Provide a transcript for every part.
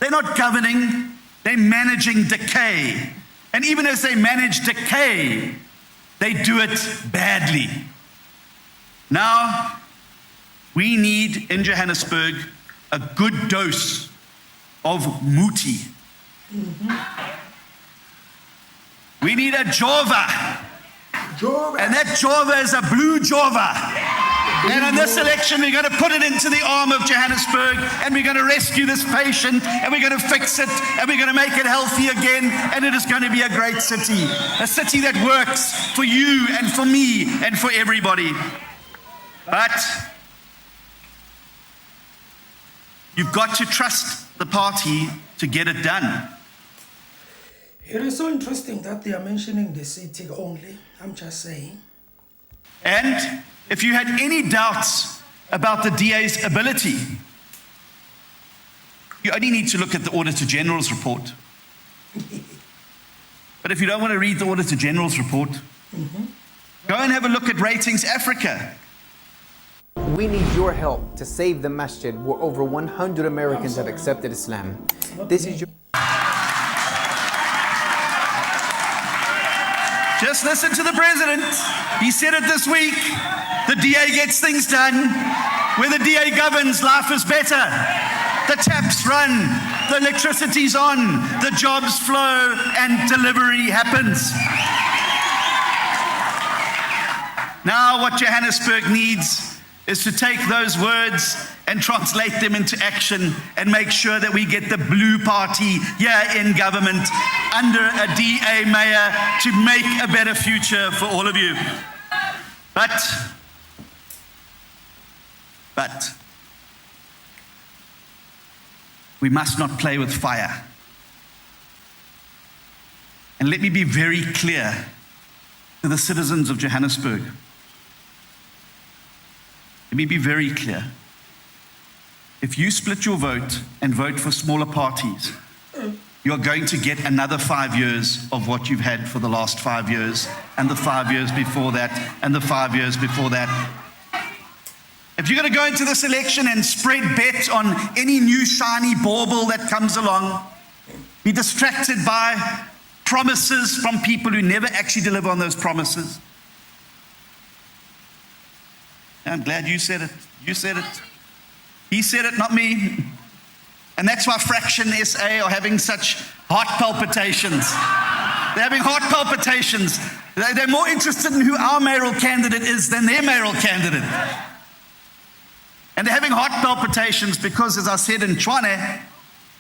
They're not governing, they're managing decay. And even as they manage decay, they do it badly. Now, we need in Johannesburg a good dose of Muti. We need a Jova. And that Jova is a blue Jova. And in this election, we're going to put it into the arm of Johannesburg, and we're going to rescue this patient, and we're going to fix it, and we're going to make it healthy again, and it is going to be a great city. A city that works for you and for me and for everybody. But you've got to trust the party to get it done. It is so interesting that they are mentioning the city only. I'm just saying. And if you had any doubts about the DA's ability, you only need to look at the Auditor General's report. But if you don't want to read the Auditor General's report, go and have a look at Ratings Africa. We need your help to save the masjid where over 100 Americans have accepted Islam. This is your... Just listen to the president. He said it this week. The DA gets things done. Where the DA governs, life is better. The taps run, the electricity's on, the jobs flow, and delivery happens. Now what Johannesburg needs is to take those words and translate them into action and make sure that we get the blue party here in government under a DA mayor to make a better future for all of you. But we must not play with fire. And let me be very clear to the citizens of Johannesburg. Let me be very clear. If you split your vote and vote for smaller parties, you're going to get another 5 years of what you've had for the last 5 years, and the 5 years before that, and the 5 years before that. If you're going to go into this election and spread bets on any new shiny bauble that comes along, be distracted by promises from people who never actually deliver on those promises. I'm glad you said it. You said it. He said it, not me. And that's why Fraction SA are having such heart palpitations. They're having heart palpitations. They're more interested in who our mayoral candidate is than their mayoral candidate. And they're having heart palpitations because, as I said in Tshwane,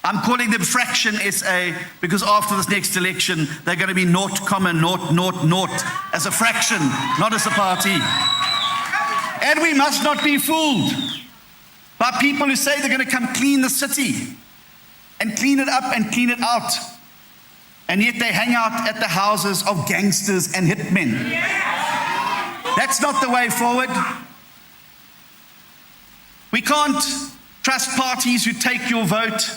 I'm calling them Fraction SA because after this next election, they're going to be 0.000 as a fraction, not as a party. And we must not be fooled by people who say they're going to come clean the city and clean it up and clean it out. And yet they hang out at the houses of gangsters and hitmen. That's not the way forward. We can't trust parties who take your vote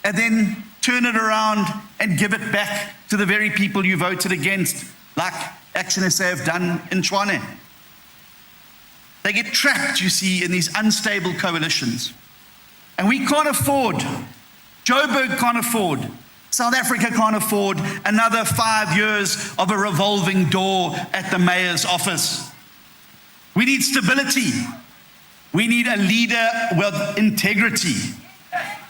and then turn it around and give it back to the very people you voted against, like Action SA have done in Tshwane. They get trapped, you see, in these unstable coalitions. And we can't afford, Joburg can't afford, South Africa can't afford another 5 years of a revolving door at the mayor's office. We need stability. We need a leader with integrity.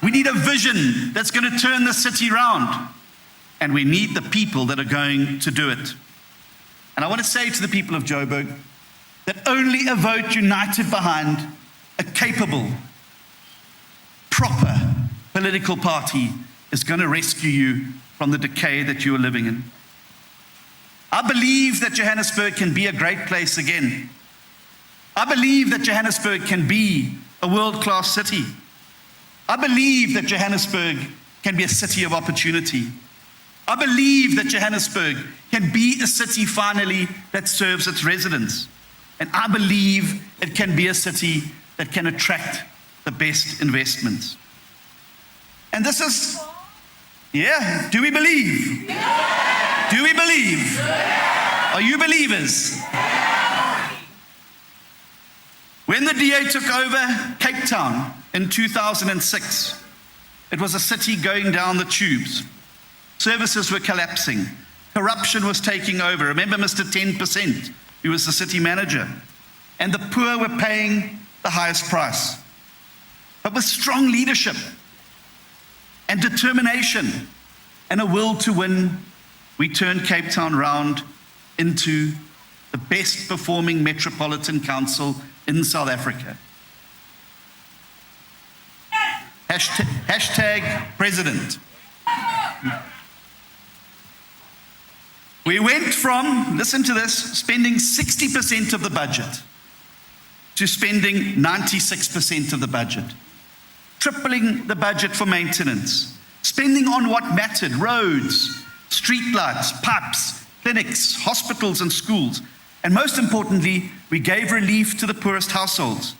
We need a vision that's going to turn the city around. And we need the people that are going to do it. And I want to say to the people of Joburg that only a vote united behind a capable, proper political party is going to rescue you from the decay that you are living in. I believe that Johannesburg can be a great place again. I believe that Johannesburg can be a world-class city. I believe that Johannesburg can be a city of opportunity. I believe that Johannesburg can be a city finally that serves its residents. And I believe it can be a city that can attract the best investments. And this is, do we believe? Do we believe? Are you believers? When the DA took over Cape Town in 2006, It was a city going down the tubes. Services were collapsing. Corruption was taking over. Remember Mr. 10%, he was the city manager. And the poor were paying the highest price. But with strong leadership and determination and a will to win, we turned Cape Town round into the best performing metropolitan council in South Africa. Hashtag president. We went from, listen to this, spending 60% of the budget to spending 96% of the budget. Tripling the budget for maintenance. Spending on what mattered, roads, streetlights, pipes, clinics, hospitals and schools. And most importantly, we gave relief to the poorest households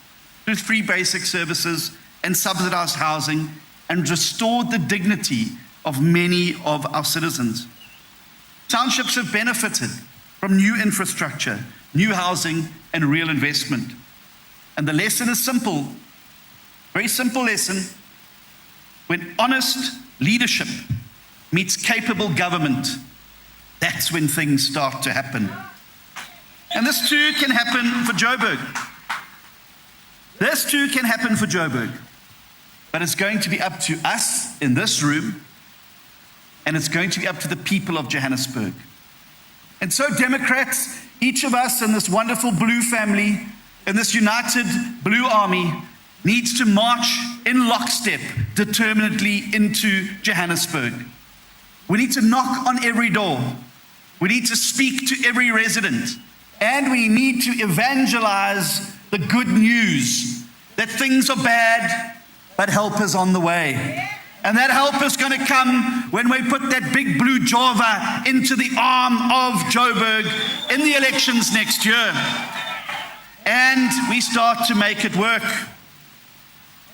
through free basic services and subsidized housing, and restored the dignity of many of our citizens. Townships have benefited from new infrastructure, new housing, and real investment. And the lesson is simple, very simple lesson. When honest leadership meets capable government, that's when things start to happen. And this too can happen for Joburg. This too can happen for Joburg. But it's going to be up to us in this room, and it's going to be up to the people of Johannesburg. And so, Democrats, each of us in this wonderful blue family, in this united blue army, needs to march in lockstep, determinedly into Johannesburg. We need to knock on every door. We need to speak to every resident. And we need to evangelize the good news that things are bad, but help is on the way. And that help is going to come when we put that big blue Java into the arm of Joburg in the elections next year. And we start to make it work.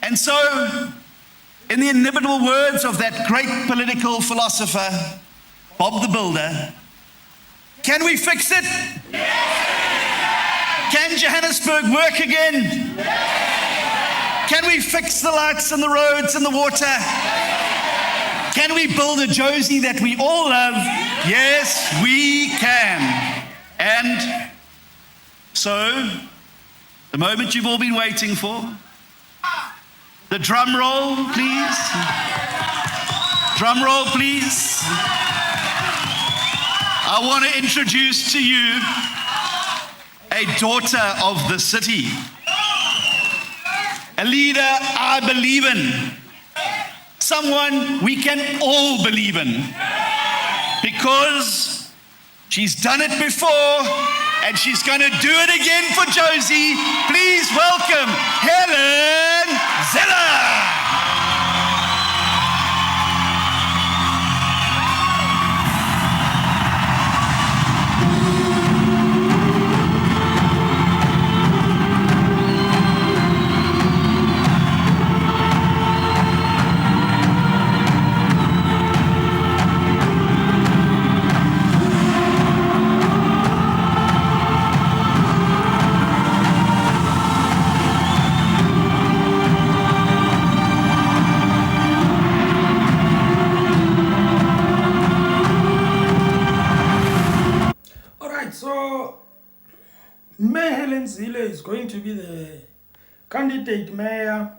And so, in the inimitable words of that great political philosopher, Bob the Builder, can we fix it? Yes. Can Johannesburg work again? Yes. Can we fix the lights and the roads and the water? Can we build a Josie that we all love? Yes, we can. And so, the moment you've all been waiting for, the drum roll, please. Drum roll, please. I want to introduce to you a daughter of the city. A leader I believe in. Someone we can all believe in. Because she's done it before and she's going to do it again for Josie. Please welcome Helen Zeller. Is going to be the candidate mayor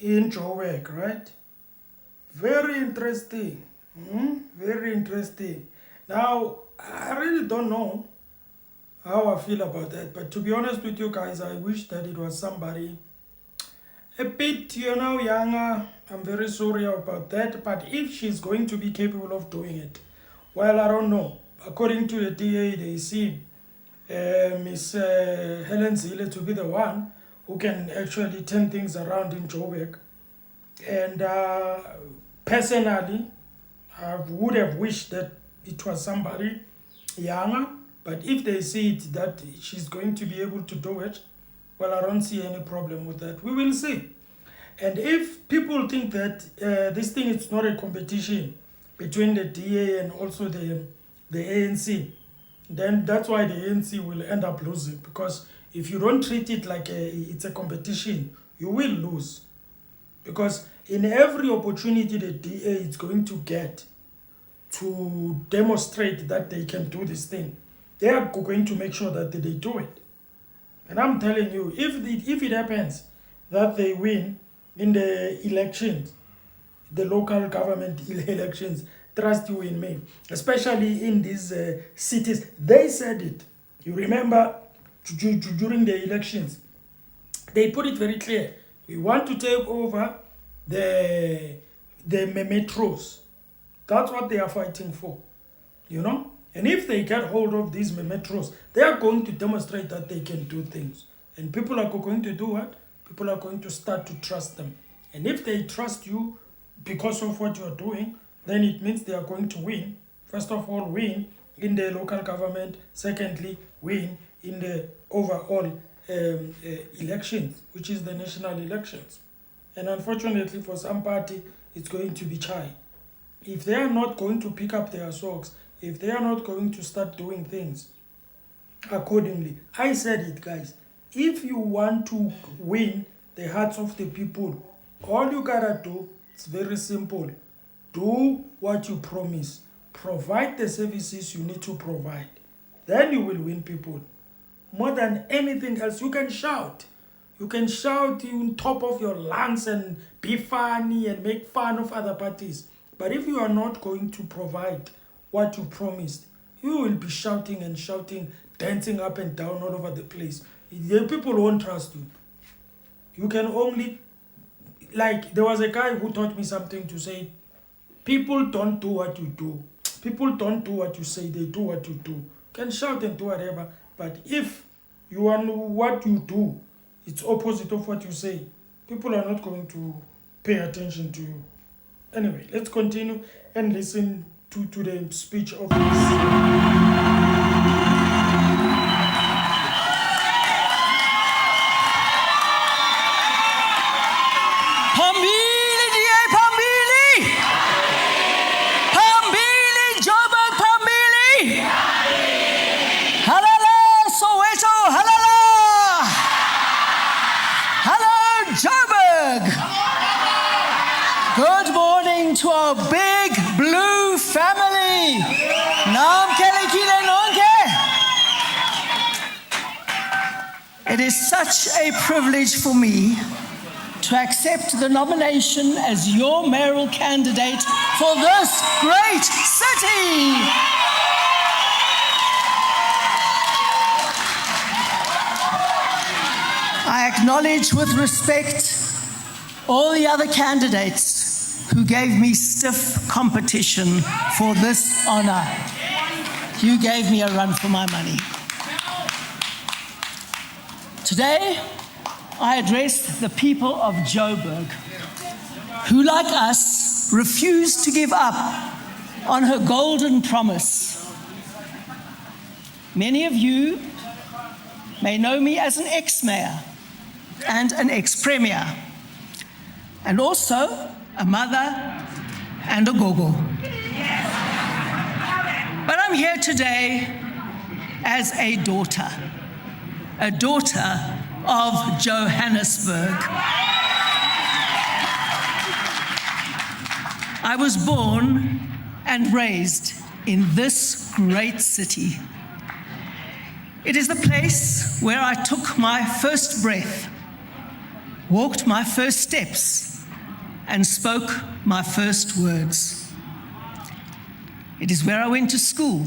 in Joburg, right? Very interesting. Very interesting. Now, I really don't know how I feel about that, but to be honest with you guys, I wish that it was somebody a bit, younger. I'm very sorry about that, but if she's going to be capable of doing it, well, I don't know. According to the DA, they see Miss Helen Zille to be the one who can actually turn things around in Joburg. And personally, I would have wished that it was somebody younger, but if they see it that she's going to be able to do it, well, I don't see any problem with that. We will see. And if people think that this thing is not a competition between the DA and also the ANC, then that's why the ANC will end up losing, because if you don't treat it like it's a competition, you will lose. Because in every opportunity the DA is going to get to demonstrate that they can do this thing, they are going to make sure that they do it. And I'm telling you, if it happens that they win in the elections, the local government elections, trust you in me, especially in these cities, they said it. You remember during the elections, they put it very clear. We want to take over the metros. That's what they are fighting for, you know? And if they get hold of these metros, they are going to demonstrate that they can do things. And people are going to do what? People are going to start to trust them. And if they trust you because of what you are doing, then it means they are going to win. First of all, win in the local government. Secondly, win in the overall elections, which is the national elections. And unfortunately for some party, it's going to be Chai. If they are not going to pick up their socks, if they are not going to start doing things accordingly, I said it, guys, if you want to win the hearts of the people, all you gotta do, it's very simple. Do what you promise. Provide the services you need to provide. Then you will win people. More than anything else, you can shout. You can shout on top of your lungs and be funny and make fun of other parties. But if you are not going to provide what you promised, you will be shouting and shouting, dancing up and down all over the place. The people won't trust you. You can only, like, there was a guy who taught me something to say, people don't do what you do. People don't do what you say, they do what you do. You can shout and do whatever, but if you are what you do, it's opposite of what you say, people are not going to pay attention to you. Anyway, let's continue and listen to the speech of this. Good morning to our big blue family. Naam kele kile nonke. It is such a privilege for me to accept the nomination as your mayoral candidate for this great city. I acknowledge with respect all the other candidates who gave me stiff competition for this honor. You gave me a run for my money. Today, I address the people of Joburg, who, like us, refused to give up on her golden promise. Many of you may know me as an ex-mayor and an ex-premier, and also a mother and a gogo. But I'm here today as a daughter of Johannesburg. I was born and raised in this great city. It is the place where I took my first breath, walked my first steps, and spoke my first words. It is where I went to school,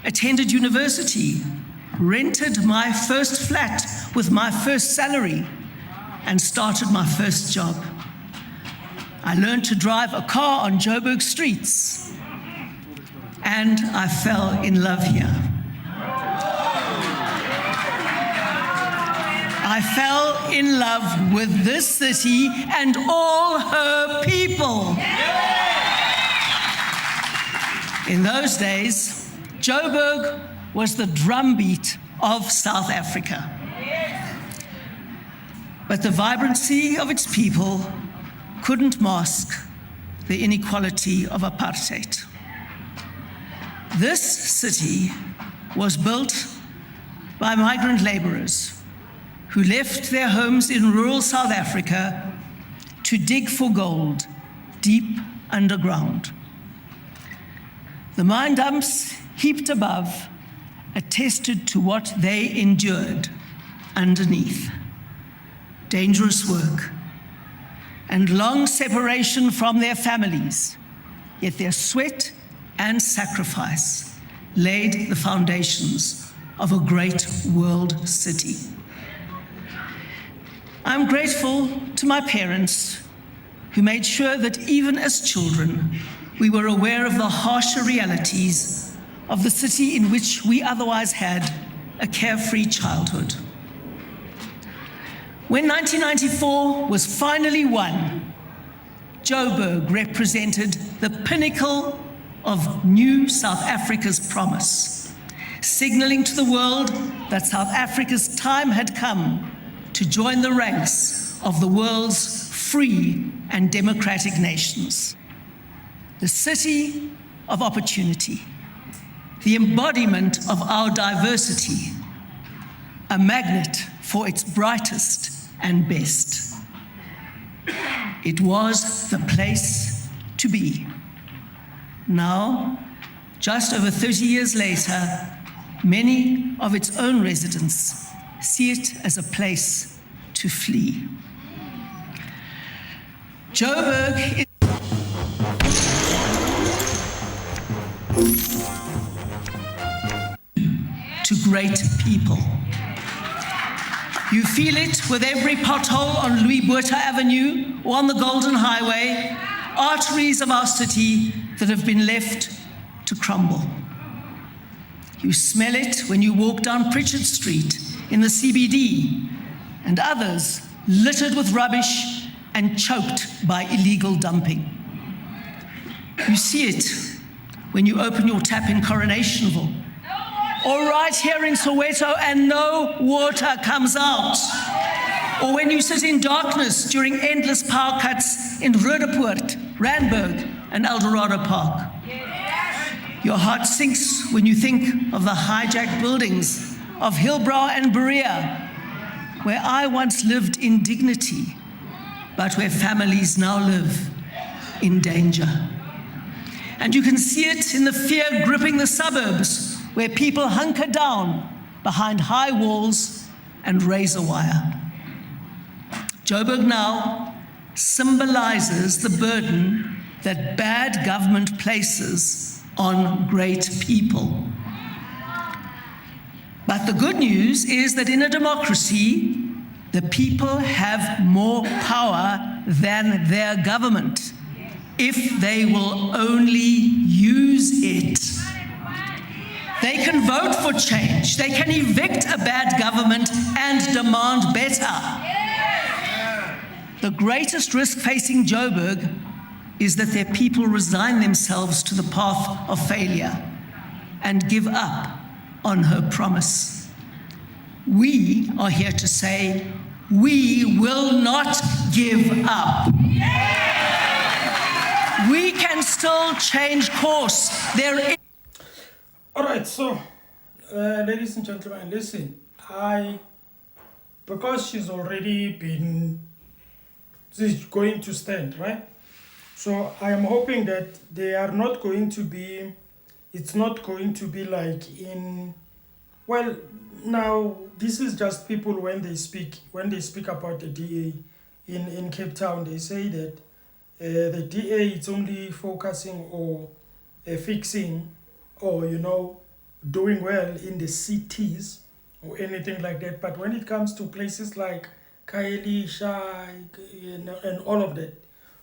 attended university, rented my first flat with my first salary, and started my first job. I learned to drive a car on Joburg streets, and I fell in love here. I fell in love with this city and all her people. In those days, Joburg was the drumbeat of South Africa. But the vibrancy of its people couldn't mask the inequality of apartheid. This city was built by migrant laborers who left their homes in rural South Africa to dig for gold deep underground. The mine dumps heaped above attested to what they endured underneath. Dangerous work and long separation from their families, yet their sweat and sacrifice laid the foundations of a great world city. I'm grateful to my parents who made sure that even as children, we were aware of the harsher realities of the city in which we otherwise had a carefree childhood. When 1994 was finally won, Joburg represented the pinnacle of new South Africa's promise, signaling to the world that South Africa's time had come to join the ranks of the world's free and democratic nations. The city of opportunity, the embodiment of our diversity, a magnet for its brightest and best. It was the place to be. Now, just over 30 years later, many of its own residents see it as a place to flee. Joburg is to great people. You feel it with every pothole on Louis Botha Avenue or on the Golden Highway, arteries of our city that have been left to crumble. You smell it when you walk down Pritchard Street in the CBD, and others littered with rubbish and choked by illegal dumping. You see it when you open your tap in Coronationville, or right here in Soweto and no water comes out. Or when you sit in darkness during endless power cuts in Roodepoort, Randburg and Eldorado Park. Your heart sinks when you think of the hijacked buildings of Hillbrow and Berea, where I once lived in dignity, but where families now live in danger. And you can see it in the fear gripping the suburbs, where people hunker down behind high walls and razor wire. Joburg now symbolizes the burden that bad government places on great people. But the good news is that in a democracy, the people have more power than their government, if they will only use it. They can vote for change. They can evict a bad government and demand better. The greatest risk facing Joburg is that their people resign themselves to the path of failure and give up on her promise. We are here to say, we will not give up. We can still change course. All right, so, ladies and gentlemen, listen, because she's going to stand, right? So I am hoping that it's not going to be like now this is just people when they speak about the DA in Cape Town, they say that the DA is only focusing or fixing or doing well in the cities or anything like that. But when it comes to places like Kaeli, Shai, and all of that,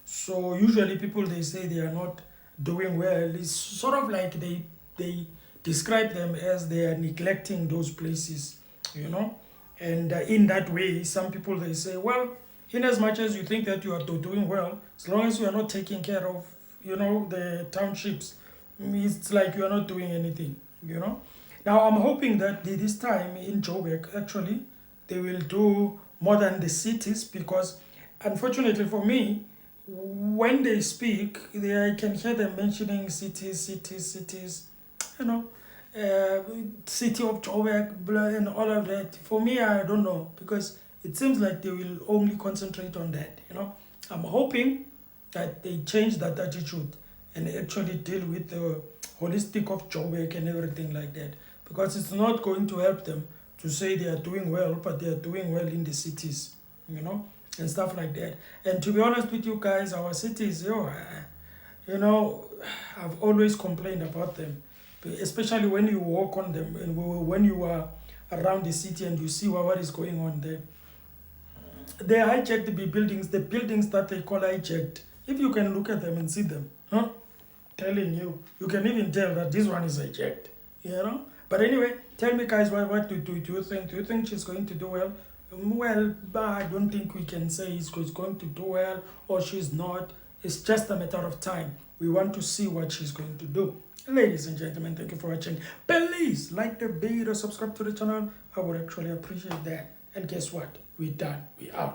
so usually people, they say they are not doing well. It's sort of like they describe them as they are neglecting those places, and in that way, some people, they say, well, in as much as you think that you are doing well, as long as you are not taking care of the townships, it's like you are not doing anything. Now I'm hoping that this time in Joburg, actually, they will do more than the cities, because unfortunately for me, when they speak, I can hear them mentioning cities, city of Joburg, and all of that. For me, I don't know, because it seems like they will only concentrate on that, I'm hoping that they change that attitude and actually deal with the holistic of Joburg and everything like that, because it's not going to help them to say they are doing well, but they are doing well in the cities, you know, and stuff like that. And to be honest with you guys, our cities, you know, I've always complained about them, especially when you walk on them and when you are around the city and you see what is going on there. They hijacked the buildings that they call hijacked. If you can look at them and see them, telling you, you can even tell that this one is hijacked, you know. But anyway, tell me guys, what do you think? Do you think she's going to do well? Well, but I don't think we can say she's going to do well or she's not. It's just a matter of time. We want to see what she's going to do. Ladies and gentlemen, thank you for watching. Please like the video, subscribe to the channel. I would actually appreciate that. And guess what? We're done. We out.